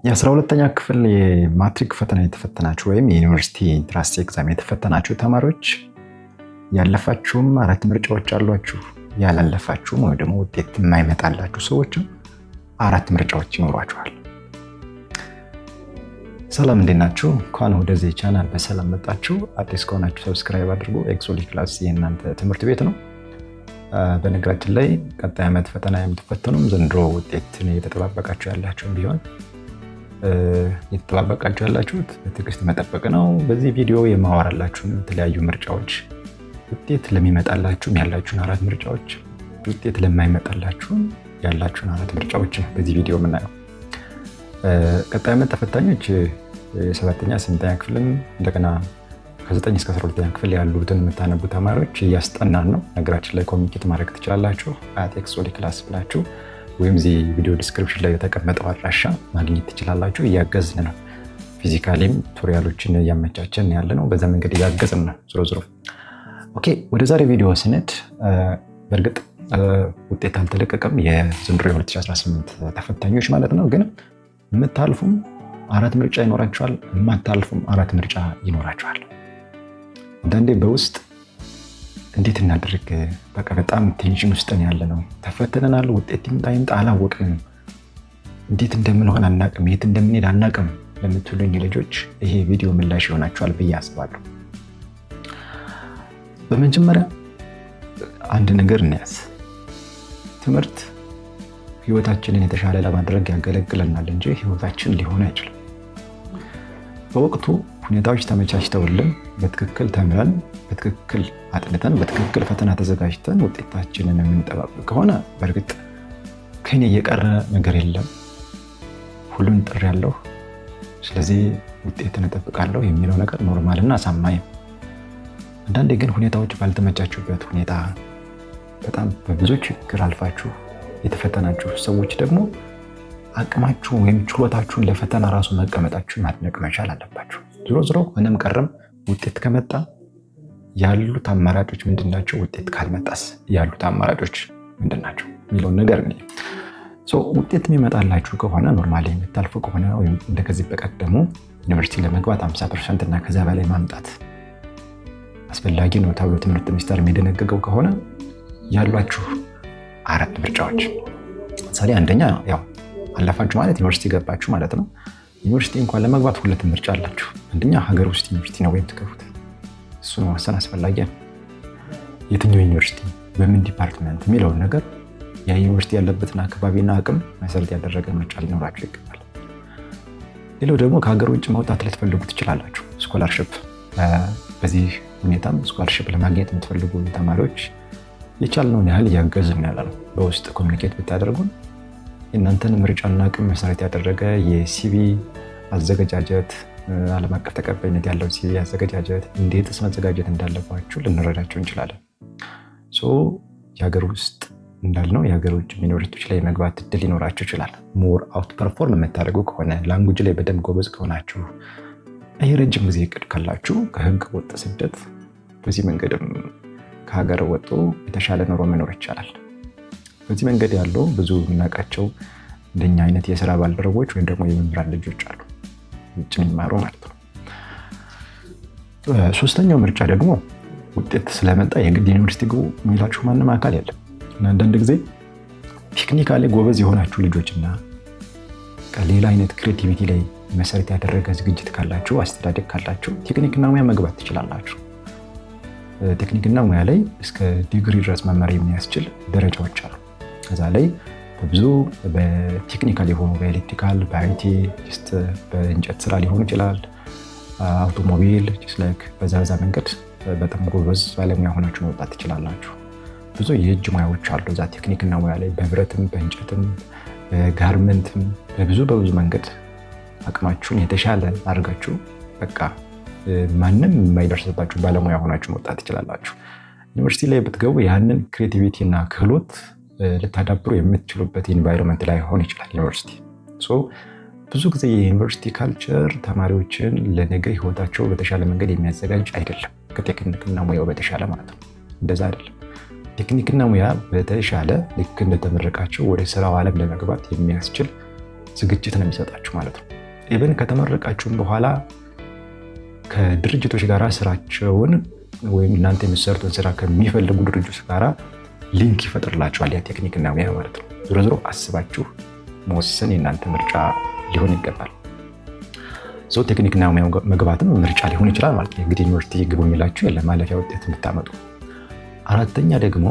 የ12ኛ ክፍል የማትሪክ ፈተና የተፈተናችሁ ወይም የዩኒቨርሲቲ ኢንትራንስ ኤግዛም የተፈተናችሁ ተማሪዎች ያለፋችሁም 4 ምርጫዎች አሏችሁ። ያላለፋችሁም ወይ ደግሞ ውጤት የማይመጣላችሁ ሰዎችም 4 ምርጫዎች ይኖሯችኋል። ሰላም እንዴት ናችሁ? እንኳን ወደዚህ ቻናል በሰላም መጣችሁ። አዲስ ከሆናችሁ ሰብስክራይብ አድርጉ። ኤክሶሊ ክላስ የእናንተ ትምህርት ቤት ነው። በነገራችን ላይ ቀጣይ ዓመት ፈተና የምትፈተኑም ዘንድሮ ውጤትን እየተጠባበቃችሁ ያላችሁም ቢሆን እየተጠባበቃችሁ ያላችሁት በትዕግስት መጠበቅ ነው። በዚህ ቪዲዮ የማወራላችሁን የተለያዩ ምርጫዎች፣ ውጤት ለሚመጣላችሁም ያላችሁን 4 ምርጫዎች፣ ውጤት ለማይመጣላችሁም ያላችሁን 4 ምርጫዎች ነው በዚህ ቪዲዮ የምናየው። ቀጣይ ዓመት ተፈታኞች የ7ኛ 8ኛ ክፍልም እንደገና ከ9 እስከ 12ኛ ክፍል ያሉትን የምታነቡ ተማሪዎች እያስጠናን ነው። ነገራችን ላይ ኮሚኒኬት ማድረግ ትችላላችሁ። ኤክሶሊ ክላስ ብላችሁ ወይም እዚህ ቪዲዮ ዲስክሪፕሽን ላይ የተቀመጠው አድራሻ ማግኘት ትችላላችሁ። እያገዝን ነው። ፊዚካሊም ቱቶሪያሎችን እያመቻቸን ያለ ነው። በዛ መንገድ እያገዝን ነው። ዞሮ ኦኬ፣ ወደ ዛሬ ቪዲዮ ስንሄድ በእርግጥ ውጤት አልተለቀቀም የዘንድሮ የ2018 ተፈታኞች ማለት ነው። ግን የምታልፉም 4 ምርጫ ይኖራችኋል፣ የማታልፉም 4 ምርጫ ይኖራችኋል። አንዳንዴ በውስጥ እንዴት እናድርግ፣ በቃ በጣም ቴንሽን ውስጥ ያለ ነው። ተፈትነናል፣ ውጤት ይምጣ ይምጣ አላወቅንም፣ እንዴት እንደምንሆን አናቅም፣ የት እንደምንሄድ አናቅም ለምትሉኝ ልጆች ይሄ ቪዲዮ ምላሽ ይሆናችኋል ብዬ አስባለሁ። በመጀመሪያ አንድ ነገር እንያዝ። ትምህርት ህይወታችንን የተሻለ ለማድረግ ያገለግለናል እንጂ ህይወታችን ሊሆን አይችልም። በወቅቱ ሁኔታዎች ተመቻችተውልን በትክክል ተምረን በትክክል አጥንተን በትክክል ፈተና ተዘጋጅተን ውጤታችንን የምንጠባበቅ ከሆነ በእርግጥ ከኔ እየቀረ ነገር የለም፣ ሁሉን ጥሪ ያለው ስለዚህ ውጤትን እጠብቃለሁ የሚለው ነገር ኖርማል እና አሳማኝ። አንዳንዴ ግን ሁኔታዎች ባልተመቻቹበት ሁኔታ በጣም በብዙ ችግር አልፋችሁ የተፈተናችሁ ሰዎች ደግሞ አቅማችሁ ወይም ችሎታችሁን ለፈተና ራሱ መቀመጣችሁን ማድነቅ መቻል አለባችሁ። ዞሮ ምንም ቀረም ውጤት ከመጣ ያሉት አማራጮች ምንድናቸው? ውጤት ካልመጣስ ያሉት አማራጮች ምንድናቸው የሚለውን ነገር ነው። ውጤት የሚመጣላችሁ ከሆነ ኖርማሊ የምታልፉ ከሆነ ወይም እንደከዚህ በቀደሙ ዩኒቨርሲቲ ለመግባት 50% እና ከዛ በላይ ማምጣት አስፈላጊ ነው ተብሎ ትምህርት ሚኒስቴር የሚደነገገው ከሆነ ያሏችሁ 4 ምርጫዎች፣ ምሳሌ አንደኛ ያው አለፋችሁ ማለት ዩኒቨርሲቲ ገባችሁ ማለት ነው። ዩኒቨርሲቲ እንኳን ለመግባት 2 ምርጫ አላችሁ። አንደኛ ሀገር ውስጥ ዩኒቨርሲቲ ነው ወይም ትገቡት፣ እሱን መወሰን አስፈላጊ ነው። የትኛው ዩኒቨርሲቲ በምን ዲፓርትመንት የሚለውን ነገር ያ ዩኒቨርሲቲ ያለበትን አካባቢና አቅም መሰረት ያደረገ ምርጫ ሊኖራችሁ ይገባል። ሌላው ደግሞ ከሀገር ውጭ መውጣት ልትፈልጉ ትችላላችሁ። ስኮላርሽፕ፣ በዚህ ሁኔታም ስኮላርሽፕ ለማግኘት የምትፈልጉ ተማሪዎች የቻልነውን ያህል እያገዝን ያለ ነው። በውስጥ ኮሚኒኬት ብታደርጉን የእናንተን ምርጫና አቅም መሰረት ያደረገ የሲቪ አዘገጃጀት፣ ዓለም አቀፍ ተቀባይነት ያለው ሲቪ አዘገጃጀት፣ እንዴትስ መዘጋጀት እንዳለባችሁ ልንረዳችሁ እንችላለን። የሀገር ውስጥ እንዳልነው የሀገር ውጭ ዩኒቨርሲቲዎች ላይ የመግባት እድል ሊኖራችሁ ይችላል። ሞር አውት ፐርፎርም የምታደርጉ ከሆነ ላንጉጅ ላይ በደንብ ጎበዝ ከሆናችሁ፣ የረጅም ጊዜ እቅድ ካላችሁ ከህገ ወጥ ስደት በዚህ መንገድም ከሀገር ወጡ የተሻለ ኑሮ መኖር ይቻላል። በዚህ መንገድ ያለው ብዙ የምናውቃቸው እንደኛ አይነት የስራ ባልደረቦች ወይም ደግሞ የመምህራን ልጆች አሉ ውጭ የሚማሩ ማለት ነው። 3ኛው ምርጫ ደግሞ ውጤት ስለመጣ የግድ ዩኒቨርሲቲ ግቡ የሚላችሁ ማንም አካል የለም። እና አንዳንድ ጊዜ ቴክኒካሊ ጎበዝ የሆናችሁ ልጆችና ሌላ አይነት ክሬቲቪቲ ላይ መሰረት ያደረገ ዝግጅት ካላችሁ፣ አስተዳደግ ካላችሁ ቴክኒክና ሙያ መግባት ትችላላችሁ። ቴክኒክና ሙያ ላይ እስከ ዲግሪ ድረስ መማር የሚያስችል ደረጃዎች አሉ። ከዛ ላይ በብዙ በቴክኒካል የሆኑ በኤሌክትሪካል፣ በአይቲ፣ በእንጨት ስራ ሊሆን ይችላል፣ አውቶሞቢል በዛ መንገድ በጣም ጎበዝ ባለሙያ ሆናችሁ መውጣት ትችላላችሁ። ብዙ የእጅ ሙያዎች አሉ እዛ ቴክኒክና ሙያ ላይ በብረትም፣ በእንጨትም፣ በጋርመንትም በብዙ መንገድ አቅማችሁን የተሻለ አድርጋችሁ በቃ ማንም የማይደርስባችሁ ባለሙያ ሆናችሁ መውጣት ትችላላችሁ። ዩኒቨርሲቲ ላይ ብትገቡ ያንን ክሬቲቪቲ እና ክህሎት ልታዳብሩ የምትችሉበት ኢንቫይሮንመንት ላይ ሆን ይችላል ዩኒቨርሲቲ። ብዙ ጊዜ የዩኒቨርሲቲ ካልቸር ተማሪዎችን ለነገ ህይወታቸው በተሻለ መንገድ የሚያዘጋጅ አይደለም፣ ከቴክኒክና ሙያው በተሻለ ማለት ነው። እንደዛ አይደለም። ቴክኒክና ሙያ በተሻለ ልክ እንደተመረቃቸው ወደ ስራው ዓለም ለመግባት የሚያስችል ዝግጅት ነው የሚሰጣችሁ ማለት ነው። ኢቨን ከተመረቃችሁም በኋላ ከድርጅቶች ጋር ስራቸውን ወይም እናንተ የምትሰሩትን ስራ ከሚፈልጉ ድርጅቶች ጋር ሊንክ ይፈጥርላችኋል። ያ ቴክኒክና ሙያ ማለት ነው። ዞሮ ዞሮ አስባችሁ መወሰን የእናንተ ምርጫ ሊሆን ይገባል። ቴክኒክና ሙያ መግባትም ምርጫ ሊሆን ይችላል ማለት ነው። እንግዲህ ዩኒቨርሲቲ ግቡ የሚላችሁ የለም ማለፊያ ውጤት የምታመጡ። አራተኛ ደግሞ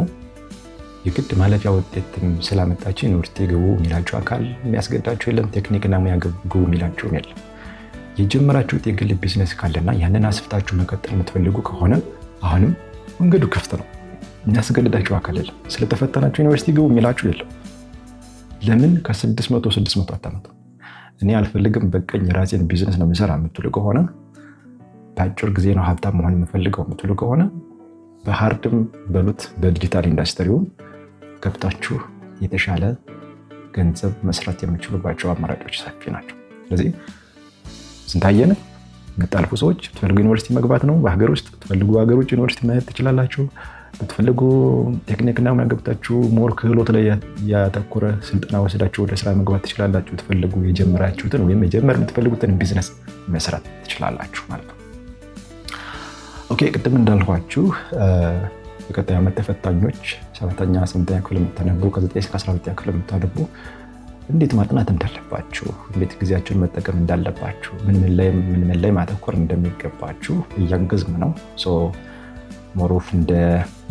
የግድ ማለፊያ ውጤትም ስላመጣችሁ ዩኒቨርሲቲ ግቡ የሚላችሁ አካል የሚያስገዳችሁ የለም። ቴክኒክና ሙያ ግቡ የሚላችሁም የለም። የጀመራችሁት የግል ቢዝነስ ካለና ያንን አስፍታችሁ መቀጠል የምትፈልጉ ከሆነ አሁንም መንገዱ ክፍት ነው። የሚያስገድዳችሁ አካል የለም። ስለተፈተናችሁ ዩኒቨርሲቲ ግቡ የሚላችሁ የለም። ለምን ከ600 አታመጡ? እኔ አልፈልግም በቀኝ ራሴን ቢዝነስ ነው የምሰራ የምትሉ ከሆነ በአጭር ጊዜ ነው ሀብታም መሆን የምፈልገው የምትሉ ከሆነ በሃርድም በሉት በዲጂታል ኢንዱስትሪው ገብታችሁ የተሻለ ገንዘብ መስራት የምችሉባቸው አማራጮች ሰፊ ናቸው። ስለዚህ ስንታየን የምታልፉ ሰዎች ብትፈልጉ ዩኒቨርሲቲ መግባት ነው። በሀገር ውስጥ ብትፈልጉ ሀገር ውጭ ዩኒቨርሲቲ ማየት ትችላላችሁ። ብትፈልጉ ቴክኒክና ሙያ ገብታችሁ ሞር ክህሎት ላይ ያተኮረ ስልጠና ወስዳችሁ ወደ ስራ መግባት ትችላላችሁ። ብትፈልጉ የጀመራችሁትን ወይም የጀመር የምትፈልጉትን ቢዝነስ መስራት ትችላላችሁ ማለት ነው። ኦኬ፣ ቅድም እንዳልኳችሁ የቀጣይ ዓመት ተፈታኞች 7ኛ 8ኛ ክፍል የምታነቡ ከ9 እስከ 12ኛ ክፍል የምታነቡ እንዴት ማጥናት እንዳለባችሁ፣ እንዴት ጊዜያችሁን መጠቀም እንዳለባችሁ፣ ምን ላይ ማተኮር እንደሚገባችሁ እያገዝም ነው። ሞሮፍ እንደ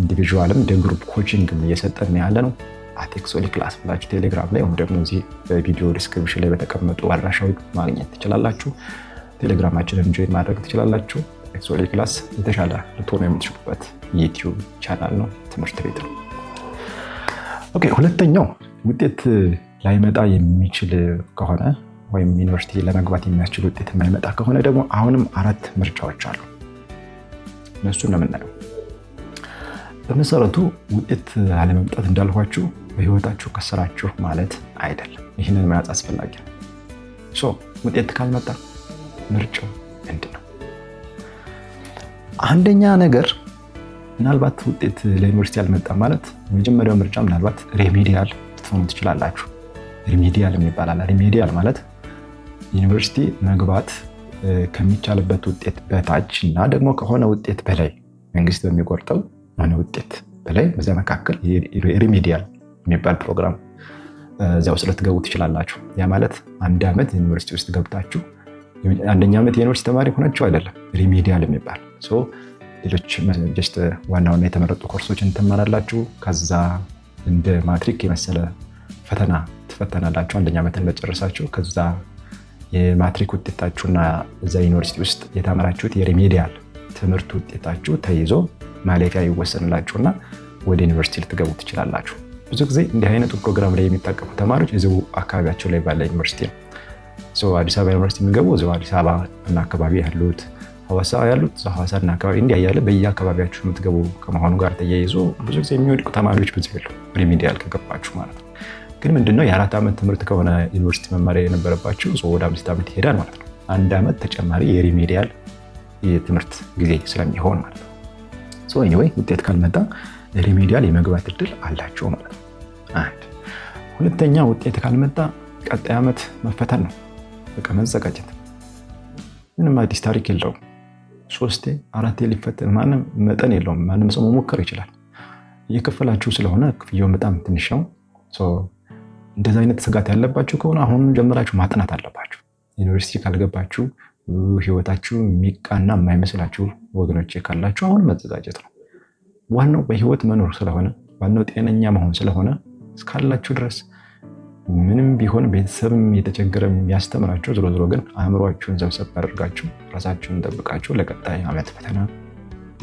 ኢንዲቪዥዋልም እንደ ግሩፕ ኮቺንግ እየሰጠን ያለ ነው። አቴክሶሊ ክላስ ብላችሁ ቴሌግራም ላይ ወይም ደግሞ እዚህ በቪዲዮ ዲስክሪፕሽን ላይ በተቀመጡ አድራሻዎች ማግኘት ትችላላችሁ። ቴሌግራማችንን ጆይን ማድረግ ትችላላችሁ። አቴክሶሊ ክላስ የተሻለ ልትሆኑ የምትችሉበት ዩቲዩብ ቻናል ነው፣ ትምህርት ቤት ነው። ኦኬ፣ ሁለተኛው ውጤት ላይመጣ የሚችል ከሆነ ወይም ዩኒቨርሲቲ ለመግባት የሚያስችል ውጤት የማይመጣ ከሆነ ደግሞ አሁንም 4 ምርጫዎች አሉ። እነሱን ነው የምናየው። በመሰረቱ ውጤት አለመምጣት እንዳልኳችሁ በህይወታችሁ ከሰራችሁ ማለት አይደለም። ይህንን መያዝ አስፈላጊ ነው። ውጤት ካልመጣ ምርጫው ምንድን ነው? አንደኛ ነገር ምናልባት ውጤት ለዩኒቨርሲቲ አልመጣ ማለት የመጀመሪያው ምርጫ ምናልባት ሪሜዲያል ልትሆኑ ትችላላችሁ። ሪሜዲያል የሚባል ሪሜዲያል ማለት ዩኒቨርሲቲ መግባት ከሚቻልበት ውጤት በታች እና ደግሞ ከሆነ ውጤት በላይ መንግስት በሚቆርጠው ሆነ ውጤት በላይ በዛ መካከል ሪሜዲያል የሚባል ፕሮግራም እዚያ ውስጥ ልትገቡ ትችላላችሁ። ያ ማለት 1 ዓመት ዩኒቨርሲቲ ውስጥ ገብታችሁ አንደኛ ዓመት የዩኒቨርሲቲ ተማሪ ሆናችሁ አይደለም። ሪሜዲያል የሚባል ሌሎች ጀስት ዋና የተመረጡ ኮርሶችን ትማራላችሁ። ከዛ እንደ ማትሪክ የመሰለ ፈተና ትፈተናላችሁ። አንደኛ ዓመትን በጨረሳችሁ ከዛ የማትሪክ ውጤታችሁና እዛ ዩኒቨርሲቲ ውስጥ የተማራችሁት የሪሜዲያል ትምህርት ውጤታችሁ ተይዞ ማለፊያ ይወሰንላችሁና ወደ ዩኒቨርሲቲ ልትገቡ ትችላላችሁ። ብዙ ጊዜ እንዲህ አይነቱ ፕሮግራም ላይ የሚጠቀሙ ተማሪዎች እዚሁ አካባቢያቸው ላይ ባለ ዩኒቨርሲቲ ነው። አዲስ አበባ ዩኒቨርሲቲ የሚገቡ እዚሁ አዲስ አበባ እና አካባቢ ያሉት፣ ሐዋሳ ያሉት ሐዋሳና አካባቢ እንዲህ እያለ በየአካባቢያችሁ የምትገቡ ከመሆኑ ጋር ተያይዞ ብዙ ጊዜ የሚወድቁ ተማሪዎች ብዙ የሉ ሪሜዲያል ከገባችሁ ማለት ነው። ግን ምንድነው የ4 ዓመት ትምህርት ከሆነ ዩኒቨርሲቲ መማሪያ የነበረባችሁ ወደ 5 ዓመት ይሄዳል ማለት ነው። 1 ዓመት ተጨማሪ የሪሜዲያል የትምህርት ጊዜ ስለሚሆን ማለት ነው። ኤኒዌይ ውጤት ካልመጣ ሪሜዲያል የመግባት እድል አላችሁ ማለት ነው። አንድ ሁለተኛ ውጤት ካልመጣ ቀጣይ ዓመት መፈተን ነው። በቃ መዘጋጀት፣ ምንም አዲስ ታሪክ የለውም። 3 4 ሊፈተን ማንም መጠን የለውም። ማንም ሰው መሞከር ይችላል። እየከፈላችሁ ስለሆነ ክፍያው በጣም ትንሽ ነው። እንደዛ አይነት ስጋት ያለባችሁ ከሆነ አሁን ጀምራችሁ ማጥናት አለባችሁ። ዩኒቨርሲቲ ካልገባችሁ ህይወታችሁ የሚቃና የማይመስላችሁ ወገኖች ካላችሁ አሁን መዘጋጀት ነው። ዋናው በህይወት መኖር ስለሆነ፣ ዋናው ጤነኛ መሆን ስለሆነ እስካላችሁ ድረስ ምንም ቢሆን ቤተሰብም የተቸገረ የሚያስተምራችሁ ዞሮ ዞሮ ግን አእምሯችሁን ሰብሰብ አድርጋችሁ ራሳችሁን ጠብቃችሁ ለቀጣይ ዓመት ፈተና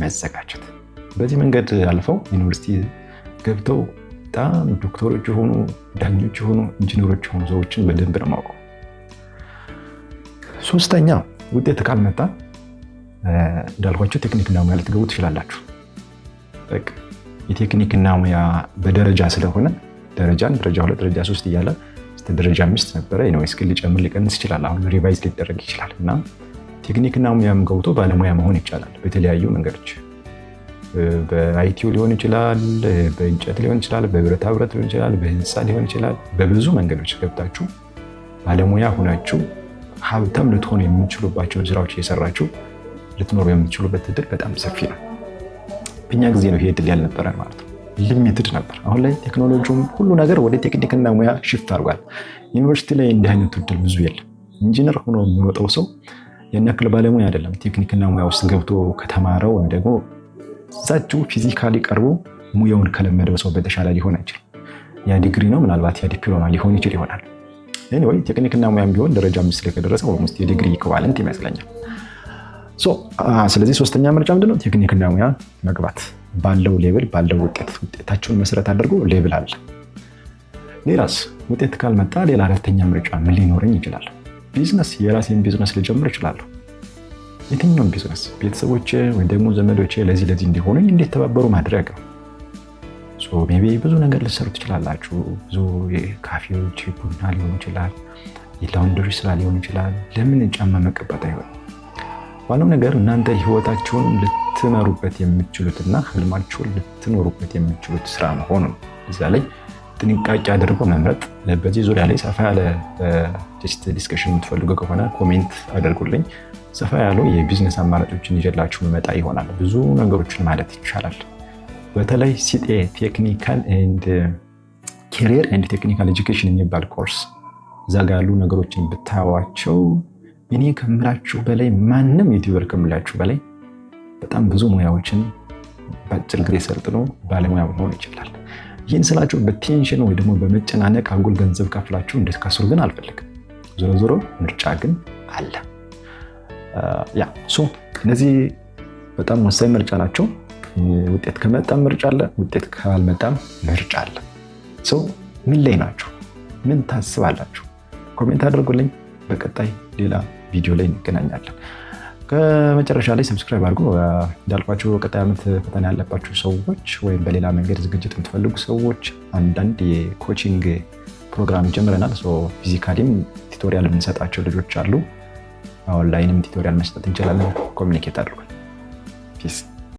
መዘጋጀት። በዚህ መንገድ አልፈው ዩኒቨርሲቲ ገብተው በጣም ዶክተሮች የሆኑ ዳኞች የሆኑ ኢንጂነሮች የሆኑ ሰዎችን በደንብ ነው የማውቀው። ሶስተኛ ውጤት ካልመጣ እንዳልኳችሁ ቴክኒክና ሙያ ልትገቡ ትችላላችሁ። በቃ የቴክኒክና ሙያ በደረጃ ስለሆነ ደረጃ 1 ደረጃ 2 ደረጃ 3 እያለ እስከ ደረጃ 5 ነበረ። ኤኒዌይስ ግን ሊጨምር ሊቀንስ ይችላል። አሁን ሪቫይዝ ሊደረግ ይችላል እና ቴክኒክና ሙያም ገብቶ ባለሙያ መሆን ይቻላል በተለያዩ መንገዶች። በአይቲው ሊሆን ይችላል፣ በእንጨት ሊሆን ይችላል፣ በብረታ ብረት ሊሆን ይችላል፣ በህንፃ ሊሆን ይችላል። በብዙ መንገዶች ገብታችሁ ባለሙያ ሆናችሁ ሀብታም ልትሆኑ የምትችሉባቸውን ስራዎች እየሰራችሁ ልትኖሩ የምትችሉበት እድል በጣም ሰፊ ነው። በእኛ ጊዜ ነው ይሄ እድል ያልነበረን ማለት ነው። ሊሚትድ ነበር። አሁን ላይ ቴክኖሎጂውም ሁሉ ነገር ወደ ቴክኒክና ሙያ ሽፍት አድርጓል። ዩኒቨርሲቲ ላይ እንዲህ አይነቱ እድል ብዙ የለም። ኢንጂነር ሆኖ የሚወጣው ሰው ያን ያክል ባለሙያ አይደለም። ቴክኒክና ሙያ ውስጥ ገብቶ ከተማረው ወይም ደግሞ እዛችሁ ፊዚካሊ ቀርቦ ሙያውን ከለመደው ሰው በተሻለ ሊሆን አይችልም። ያ ዲግሪ ነው፣ ምናልባት ያ ዲፕሎማ ሊሆን ይችል ይሆናል። ኤኒዌይ ቴክኒክና ሙያም ቢሆን ደረጃ 5 ላይ ከደረሰ ኦልሞስት የዲግሪ ኢኩቫለንት ይመስለኛል። ስለዚህ ሶስተኛ ምርጫ ምንድነው? ቴክኒክና ሙያ መግባት ባለው ሌብል ባለው ውጤታቸውን መሰረት አድርጎ ሌብል አለ። ሌላስ ውጤት ካልመጣ ሌላ አራተኛ ምርጫ ምን ሊኖረኝ ይችላል? ቢዝነስ፣ የራሴን ቢዝነስ ልጀምር እችላለሁ። የትኛውም ቢዝነስ ቤተሰቦቼ ወይም ደግሞ ዘመዶቼ ለዚህ እንዲሆኑኝ እንዴት ተባበሩ ማድረግ ነው። ሜይ ቢ ብዙ ነገር ልትሰሩ ትችላላችሁ። ብዙ ካፌዎች፣ ቡና ሊሆን ይችላል፣ የላውንደሪ ስራ ሊሆን ይችላል። ለምን ጫማ መቀባት አይሆን? ዋናው ነገር እናንተ ህይወታችሁን ልትመሩበት የምትችሉትና ህልማችሁን ልትኖሩበት የምትችሉት ስራ መሆኑ ነው። እዛ ላይ ጥንቃቄ አድርጎ መምረጥ። በዚህ ዙሪያ ላይ ሰፋ ያለ ዲስከሽን የምትፈልጉ ከሆነ ኮሜንት አድርጉልኝ። ሰፋ ያለው የቢዝነስ አማራጮችን ይዤላችሁ መጣ ይሆናል። ብዙ ነገሮችን ማለት ይቻላል። በተለይ ሲጤ ቴክኒካል ኤንድ ኬሪየር ኤንድ ቴክኒካል ኤጁኬሽን የሚባል ኮርስ እዛ ጋ ያሉ ነገሮችን ብታዩዋቸው እኔ ከምላችሁ በላይ ማንም ዩቲዩበር ከምላችሁ በላይ በጣም ብዙ ሙያዎችን በአጭር ጊዜ ሰልጥኖ ባለሙያ መሆን ይችላል። ይህን ስላችሁ በቴንሽን ወይ ደግሞ በመጨናነቅ አጉል ገንዘብ ከፍላችሁ እንድትከስሩ ግን አልፈልግም። ዞሮ ዞሮ ምርጫ ግን አለ። እነዚህ በጣም ወሳኝ ምርጫ ናቸው። ውጤት ከመጣም ምርጫ አለ፣ ውጤት ካልመጣም ምርጫ አለ። ምን ላይ ናችሁ? ምን ታስባላችሁ? ኮሜንት አድርጉልኝ። በቀጣይ ሌላ ቪዲዮ ላይ እንገናኛለን። ከመጨረሻ ላይ ሰብስክራይብ አድርጉ። እንዳልኳችሁ ቀጣይ ዓመት ፈተና ያለባችሁ ሰዎች ወይም በሌላ መንገድ ዝግጅት የምትፈልጉ ሰዎች አንዳንድ የኮቺንግ ፕሮግራም ጀምረናል። ፊዚካሊም ቱቶሪያል የምንሰጣቸው ልጆች አሉ። ኦንላይንም ቱቶሪያል መስጠት እንችላለን። ኮሚኒኬት አድርጉ። ፒስ